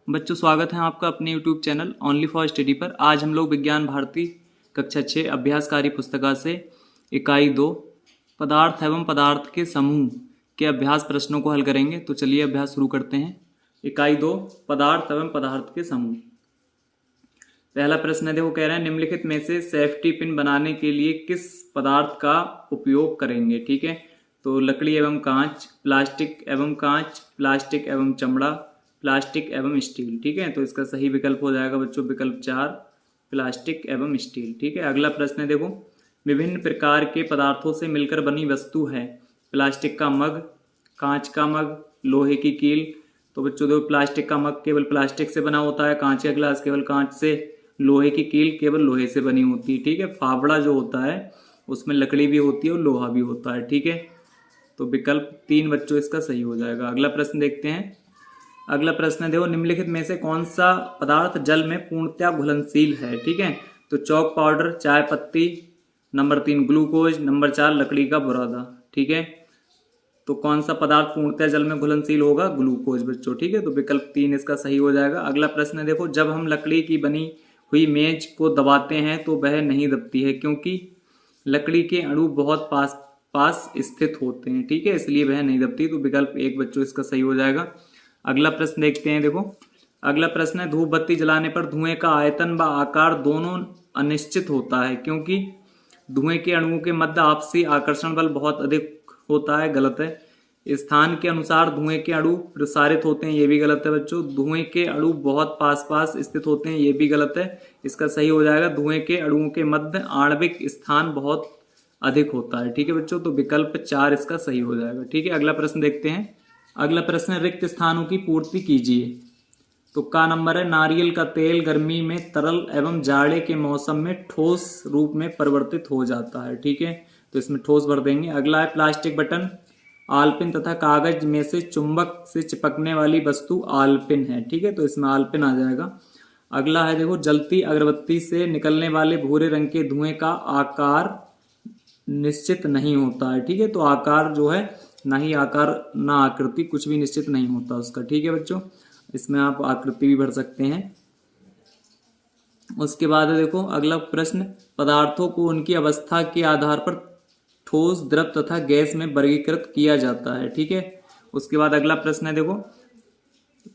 बच्चों स्वागत है आपका अपने YouTube channel only for study पर। आज हम लोग विज्ञान भारती कक्षा 6 अभ्यासकारी पुस्तिका से इकाई 2 पदार्थ एवं पदार्थ के समूह के अभ्यास प्रश्नों को हल करेंगे। तो चलिए अभ्यास शुरू करते हैं। इकाई 2 पदार्थ एवं पदार्थ के समूह। पहला प्रश्न है, देखो कह रहे हैं निम्नलिखित में से सेफ्टी पिन बनाने के लिए किस पदार्थ का उपयोग करेंगे। ठीक है, तो लकड़ी एवं कांच, प्लास्टिक एवं कांच, प्लास्टिक एवं चमड़ा, प्लास्टिक एवं स्टील। ठीक है, तो इसका सही विकल्प हो जाएगा बच्चों विकल्प 4 प्लास्टिक एवं स्टील। ठीक है, अगला प्रश्न है, देखो विभिन्न प्रकार के पदार्थों से मिलकर बनी वस्तु है। प्लास्टिक का मग, कांच का मग, लोहे की कील। तो बच्चों देखो प्लास्टिक का मग केवल प्लास्टिक से बना होता है, कांच का गिलास केवल कांच से, लोहे की कील केवल लोहे से बनी होती है। ठीक है, फावड़ा जो होता है उसमें लकड़ी भी होती है और लोहा भी होता है। ठीक है, तो विकल्प 3 बच्चों इसका सही हो जाएगा। अगला प्रश्न देखते हैं। अगला प्रश्न है, देखो निम्नलिखित में से कौन सा पदार्थ जल में पूर्णतया घुलनशील है। ठीक है, तो चौक पाउडर, चाय पत्ती, नंबर 3 ग्लूकोज, नंबर 4 लकड़ी का बुरादा। ठीक है, तो कौन सा पदार्थ पूर्णतया जल में घुलनशील होगा, ग्लूकोज बच्चों। ठीक है, तो विकल्प 3 इसका सही हो जाएगा। अगला प्रश्न है, देखो जब हम लकड़ी की बनी हुई मेज को दबाते हैं तो वह नहीं दबती है क्योंकि लकड़ी के अणु बहुत पास पास स्थित होते हैं। ठीक है, इसलिए वह नहीं दबती। तो विकल्प 1 बच्चों इसका सही हो जाएगा। अगला प्रश्न देखते हैं। देखो अगला प्रश्न है, धूप बत्ती जलाने पर धुएं का आयतन व आकार दोनों अनिश्चित होता है क्योंकि धुएं के अणुओं के मध्य आपसी आकर्षण बल बहुत अधिक होता है। गलत है। स्थान के अनुसार धुएं के अणु प्रसारित होते हैं, ये भी गलत है बच्चों। धुएं के अणु बहुत पास पास स्थित होते हैं, ये भी गलत है। इसका सही हो जाएगा, धुएं के अणुओं के मध्य आणविक स्थान बहुत अधिक होता है। ठीक है बच्चों, तो विकल्प 4 इसका सही हो जाएगा। ठीक है, अगला प्रश्न देखते हैं। अगला प्रश्न है, रिक्त स्थानों की पूर्ति कीजिए। तो का नंबर है, नारियल का तेल गर्मी में तरल एवं जाड़े के मौसम में ठोस रूप में परिवर्तित हो जाता है। ठीक है, तो इसमें ठोस भर देंगे। अगला है, प्लास्टिक बटन आलपिन तथा कागज में से चुंबक से चिपकने वाली वस्तु आलपिन है। ठीक है, तो इसमें आलपिन आ जाएगा। अगला है, देखो जलती अगरबत्ती से निकलने वाले भूरे रंग के धुएं का आकार निश्चित नहीं होता है। ठीक है, तो आकार जो है ना ही आकार ना आकृति, कुछ भी निश्चित नहीं होता उसका। ठीक है बच्चों, इसमें आप आकृति भी भर सकते हैं। उसके बाद देखो अगला प्रश्न, पदार्थों को उनकी अवस्था के आधार पर ठोस, द्रव तथा गैस में वर्गीकृत किया जाता है। ठीक है, उसके बाद अगला प्रश्न है, देखो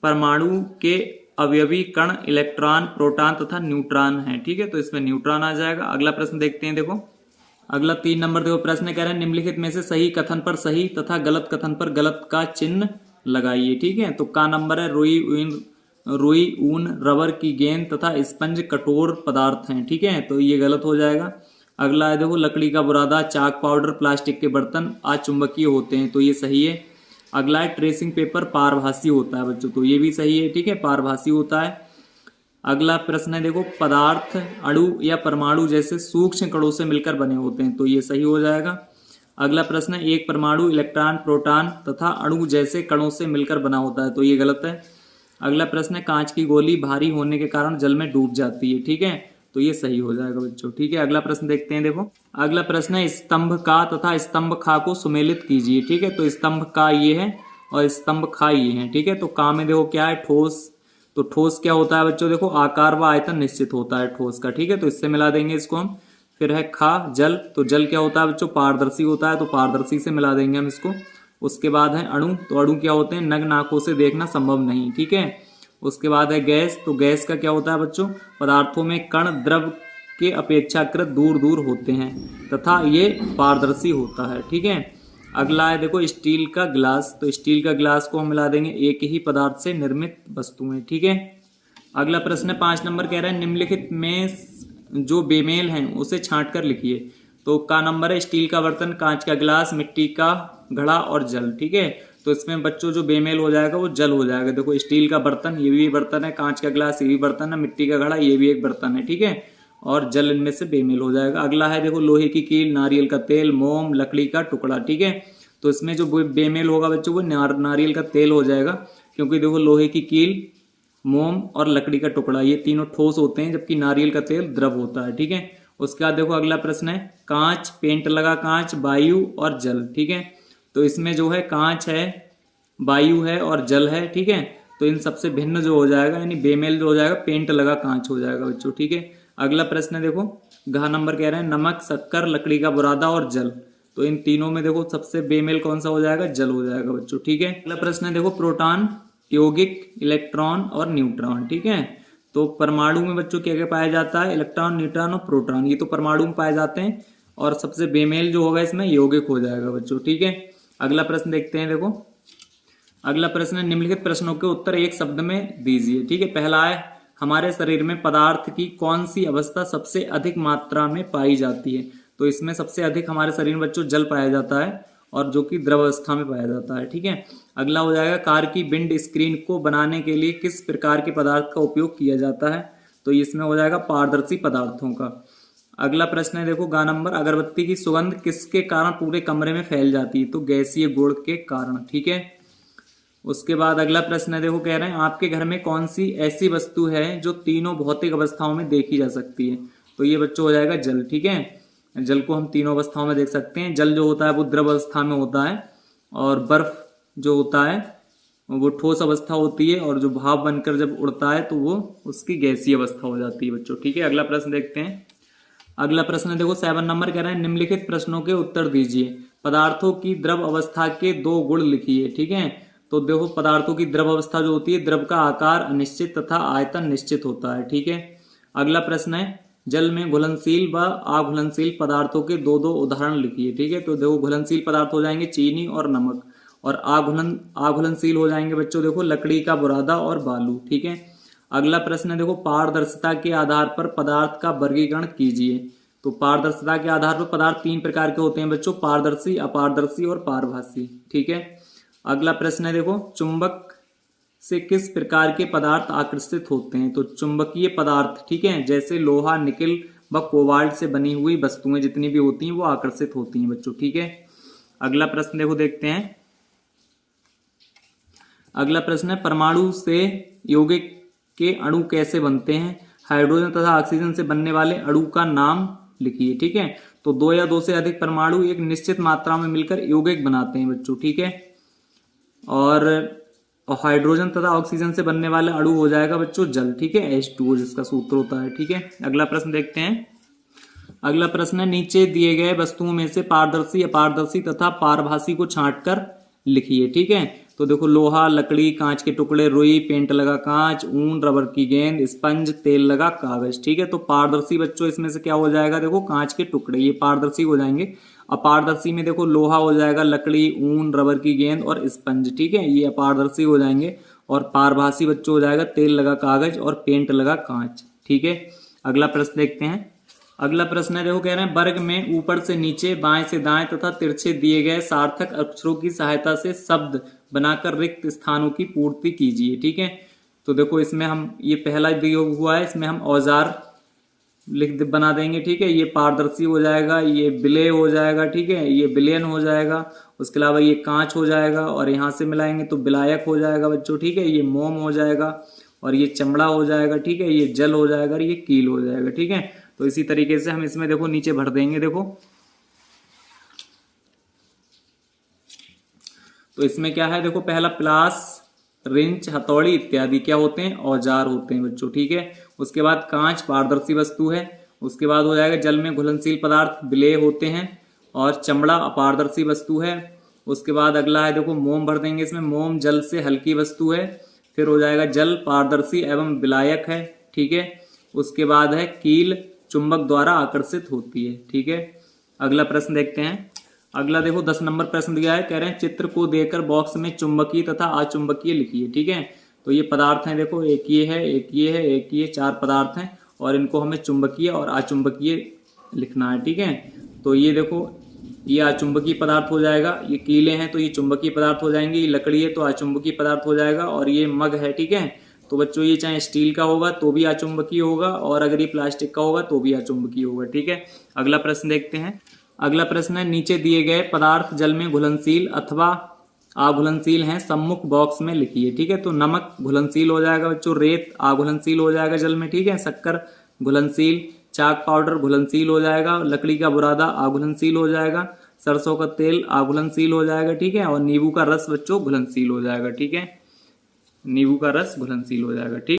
परमाणु के अवयवी कण इलेक्ट्रॉन, प्रोटॉन तथा न्यूट्रॉन है। ठीक है, तो इसमें न्यूट्रॉन आ जाएगा। अगला प्रश्न देखते हैं। देखो अगला 3 नंबर देखो प्रश्न कह रहे हैं, निम्नलिखित में से सही कथन पर सही तथा गलत कथन पर गलत का चिन्ह लगाइए। ठीक है, तो का नंबर है, रुई ऊन रबर की गेंद तथा स्पंज कठोर पदार्थ हैं। ठीक है, तो ये गलत हो जाएगा। अगला है, देखो लकड़ी का बुरादा, चाक पाउडर, प्लास्टिक के बर्तन अचुंबकीय होते हैं, तो ये सही है। अगला है, ट्रेसिंग पेपर पारभासी होता है बच्चों, तो ये भी सही है। ठीक है, पारभासी होता है। अगला प्रश्न है, देखो पदार्थ अणु या परमाणु जैसे सूक्ष्म कणों से मिलकर बने होते हैं, तो ये सही हो जाएगा। अगला प्रश्न है, एक परमाणु इलेक्ट्रॉन, प्रोटॉन तथा अणु जैसे कणों से मिलकर बना होता है, तो ये गलत है। अगला प्रश्न है, कांच की गोली भारी होने के कारण जल में डूब जाती है। ठीक है, तो ये सही हो जाएगा बच्चों। ठीक है, अगला प्रश्न देखते हैं। देखो अगला प्रश्न है, स्तंभ का तथा स्तंभ खा को सुमेलित कीजिए। ठीक है, तो स्तंभ का ये है और स्तंभ खा ये है। ठीक है, तो का में देखो क्या है, ठोस। तो ठोस क्या होता है बच्चों, देखो आकार व आयतन निश्चित होता है ठोस का। ठीक है, तो इससे मिला देंगे इसको हम। फिर है खा जल, तो जल क्या होता है बच्चों, पारदर्शी होता है, तो पारदर्शी से मिला देंगे हम इसको। उसके बाद है अणु, तो अणु क्या होते हैं, नग्न आंखों से देखना संभव नहीं। ठीक है, उसके बाद है गैस, तो गैस का क्या होता है बच्चों, पदार्थों में कण द्रव के अपेक्षाकृत दूर दूर होते हैं तथा ये पारदर्शी होता है। ठीक है, अगला है, देखो स्टील का गिलास, तो स्टील का गिलास को हम मिला देंगे एक ही पदार्थ से निर्मित वस्तुएं। ठीक है, अगला प्रश्न 5 नंबर कह रहा है, निम्नलिखित में जो बेमेल हैं उसे छांट कर लिखिए। तो का नंबर है, स्टील का बर्तन, कांच का गिलास, मिट्टी का घड़ा और जल। ठीक है, तो इसमें बच्चों जो बेमेल हो जाएगा वो जल हो जाएगा। देखो स्टील का बर्तन, ये भी बर्तन है, कांच का गिलास ये भी बर्तन है, मिट्टी का घड़ा ये भी एक बर्तन है। ठीक है, और जल इनमें से बेमेल हो जाएगा। अगला है, देखो लोहे की कील, नारियल का तेल, मोम, लकड़ी का टुकड़ा। ठीक है, तो इसमें जो बेमेल होगा बच्चों वो नारियल का तेल हो जाएगा क्योंकि देखो लोहे की कील, मोम और लकड़ी का टुकड़ा ये तीनों ठोस होते हैं जबकि नारियल का तेल द्रव होता है। ठीक है, उसके बाद देखो अगला प्रश्न है, कांच, पेंट लगा कांच, वायु और जल। ठीक है, तो इसमें जो है कांच है, वायु है और जल है। ठीक है, तो इन सबसे भिन्न जो हो जाएगा यानी बेमेल जो हो जाएगा पेंट लगा कांच हो जाएगा बच्चों। ठीक है, अगला प्रश्न है देखो घ नंबर कह रहे हैं नमक, शक्कर, लकड़ी का बुरादा और जल। तो इन तीनों में देखो सबसे बेमेल कौन सा हो जाएगा, जल हो जाएगा बच्चों। ठीक है, अगला प्रश्न है देखो प्रोटॉन, यौगिक, इलेक्ट्रॉन और न्यूट्रॉन। ठीक है, तो परमाणु में बच्चों क्या क्या पाया जाता है, इलेक्ट्रॉन, न्यूट्रॉन और प्रोटॉन, ये तो परमाणु में पाए जाते हैं। और सबसे बेमेल जो होगा इसमें यौगिक हो जाएगा बच्चों। ठीक है, अगला प्रश्न देखते हैं देखो, अगला प्रश्न है निम्नलिखित प्रश्नों के उत्तर एक शब्द में दीजिए। ठीक है, पहला है हमारे शरीर में पदार्थ की कौन सी अवस्था सबसे अधिक मात्रा में पाई जाती है। तो इसमें सबसे अधिक हमारे शरीर में बच्चों जल पाया जाता है और जो कि द्रव अवस्था में पाया जाता है। ठीक है, अगला हो जाएगा कार की विंड स्क्रीन को बनाने के लिए किस प्रकार के पदार्थ का उपयोग किया जाता है। तो इसमें हो जाएगा पारदर्शी पदार्थों का। अगला प्रश्न है देखो गा नंबर अगरबत्ती की सुगंध किसके कारण पूरे कमरे में फैल जाती है। तो गैसीय गुण के कारण। ठीक है, उसके बाद अगला प्रश्न है देखो कह रहे हैं आपके घर में कौन सी ऐसी वस्तु है जो तीनों भौतिक अवस्थाओं में देखी जा सकती है। तो ये बच्चों हो जाएगा जल। ठीक है, जल को हम तीनों अवस्थाओं में देख सकते हैं। जल जो होता है वो द्रव अवस्था में होता है और बर्फ जो होता है वो ठोस अवस्था होती है और जो भाप बनकर जब उड़ता है तो वो उसकी गैसीय अवस्था हो जाती है बच्चों। ठीक है, अगला प्रश्न देखते हैं। अगला प्रश्न देखो 7 नंबर कह रहे हैं निम्नलिखित प्रश्नों के उत्तर दीजिए। पदार्थों की द्रव अवस्था के 2 गुण लिखिए। ठीक है, तो देखो पदार्थों की द्रव अवस्था जो होती है, द्रव का आकार अनिश्चित तथा आयतन निश्चित होता है। ठीक है, अगला प्रश्न है जल में घुलनशील व अघुलनशील पदार्थों के 2 उदाहरण लिखिए। ठीक है, तो देखो घुलनशील पदार्थ हो जाएंगे चीनी और नमक और अघुलनशील हो जाएंगे बच्चों देखो लकड़ी का बुरादा और बालू। ठीक है, अगला प्रश्न है देखो पारदर्शिता के आधार पर पदार्थ का वर्गीकरण कीजिए। तो पारदर्शिता के आधार पर पदार्थ 3 प्रकार के होते हैं बच्चों, पारदर्शी, अपारदर्शी और पारभासी। ठीक है, अगला प्रश्न है देखो चुंबक से किस प्रकार के पदार्थ आकर्षित होते हैं। तो चुंबकीय पदार्थ, ठीक है, जैसे लोहा, निकिल व कोबाल्ट से बनी हुई वस्तुएं जितनी भी होती हैं वो आकर्षित होती हैं बच्चों। ठीक है, अगला प्रश्न देखो देखते हैं। अगला प्रश्न है परमाणु से यौगिक के अणु कैसे बनते हैं। हाइड्रोजन तथा ऑक्सीजन से बनने वाले अणु का नाम लिखिए। ठीक है, तो 2 या 2 से अधिक परमाणु एक निश्चित मात्रा में मिलकर यौगिक बनाते हैं बच्चों। ठीक है, और हाइड्रोजन तथा ऑक्सीजन से बनने वाला अणु हो जाएगा बच्चों जल। ठीक है, H2O जिसका सूत्र होता है। ठीक है, अगला प्रश्न देखते हैं। अगला प्रश्न है नीचे दिए गए वस्तुओं में से पारदर्शी, अपारदर्शी तथा पारभासी को छांटकर लिखिए। ठीक है, तो देखो लोहा, लकड़ी, कांच के टुकड़े, रुई, पेंट लगा कांच, ऊन, रबर की गेंद, स्पंज, तेल लगा कागज। ठीक है, तो पारदर्शी बच्चों इसमें से क्या हो जाएगा, देखो कांच के टुकड़े, ये पारदर्शी हो जाएंगे। अपारदर्शी में देखो लोहा हो जाएगा, लकड़ी, ऊन, रबर की गेंद और स्पंज। ठीक है, ये अपारदर्शी हो जाएंगे। और पारभासी बच्चों हो जाएगा तेल लगा कागज और पेंट लगा कांच। ठीक है, अगला प्रश्न देखते हैं। अगला प्रश्न है देखो कह रहे हैं वर्ग में ऊपर से नीचे, बाएं से दाएं तथा तिरछे दिए गए सार्थक अक्षरों की सहायता से शब्द बनाकर रिक्त स्थानों की पूर्ति कीजिए। ठीक है, तो देखो इसमें हम ये पहला दिया हुआ है, इसमें हम औजार बना देंगे। ठीक है, ये पारदर्शी हो जाएगा, ये विलय हो जाएगा। ठीक है, ये विलयन हो जाएगा। उसके अलावा ये कांच हो जाएगा और यहाँ से मिलाएंगे तो विलायक हो जाएगा बच्चों। ठीक है, ये मोम हो जाएगा और ये चमड़ा हो जाएगा। ठीक है, ये जल हो जाएगा और ये कील हो जाएगा। ठीक है, तो इसी तरीके से हम इसमें देखो नीचे भर देंगे। देखो तो इसमें क्या है, देखो पहला प्लास, रिंच, हथौड़ी इत्यादि क्या होते हैं, औजार होते हैं बच्चों। ठीक है, उसके बाद कांच पारदर्शी वस्तु है। उसके बाद हो जाएगा जल में घुलनशील पदार्थ विलेय होते हैं और चमड़ा अपारदर्शी वस्तु है। उसके बाद अगला है देखो मोम भर देंगे इसमें, मोम जल से हल्की वस्तु है। फिर हो जाएगा जल पारदर्शी एवं विलायक है। ठीक है, उसके बाद है कील चुंबक द्वारा आकर्षित होती है। ठीक है, अगला प्रश्न देखते हैं। अगला देखो 10 नंबर प्रश्न दिया है, कह रहे हैं चित्र को देकर बॉक्स में चुंबकीय तथा अचुंबकीय लिखिए। ठीक है, तो ये पदार्थ हैं देखो, एक ये है, एक ये है, एक ये, 4 पदार्थ हैं और इनको हमें चुंबकीय और अचुंबकीय लिखना है। ठीक है, तो ये देखो ये अचुंबकीय पदार्थ हो जाएगा, ये कीले हैं तो ये चुंबकीय पदार्थ हो जाएंगे, ये लकड़ी है तो अचुंबकीय पदार्थ हो जाएगा और ये मग है। ठीक है, तो बच्चों ये चाहे स्टील का होगा तो भी अचुंबकीय होगा और अगर ये प्लास्टिक का होगा तो भी अचुंबकीय होगा। ठीक है, अगला प्रश्न देखते हैं। अगला प्रश्न है नीचे दिए गए पदार्थ जल में घुलनशील अथवा अघुलनशील हैं, सम्मुख बॉक्स में लिखिए। ठीक है, तो नमक घुलनशील हो जाएगा बच्चों, रेत अघुलनशील हो जाएगा जल में। ठीक है, शक्कर घुलनशील, चाक पाउडर घुलनशील हो जाएगा, लकड़ी का बुरादा अघुलनशील हो जाएगा, सरसों का तेल अघुलनशील हो जाएगा। ठीक है, और नींबू का रस बच्चों घुलनशील हो जाएगा। ठीक है, नींबू का रस घुलनशील हो जाएगा। ठीक।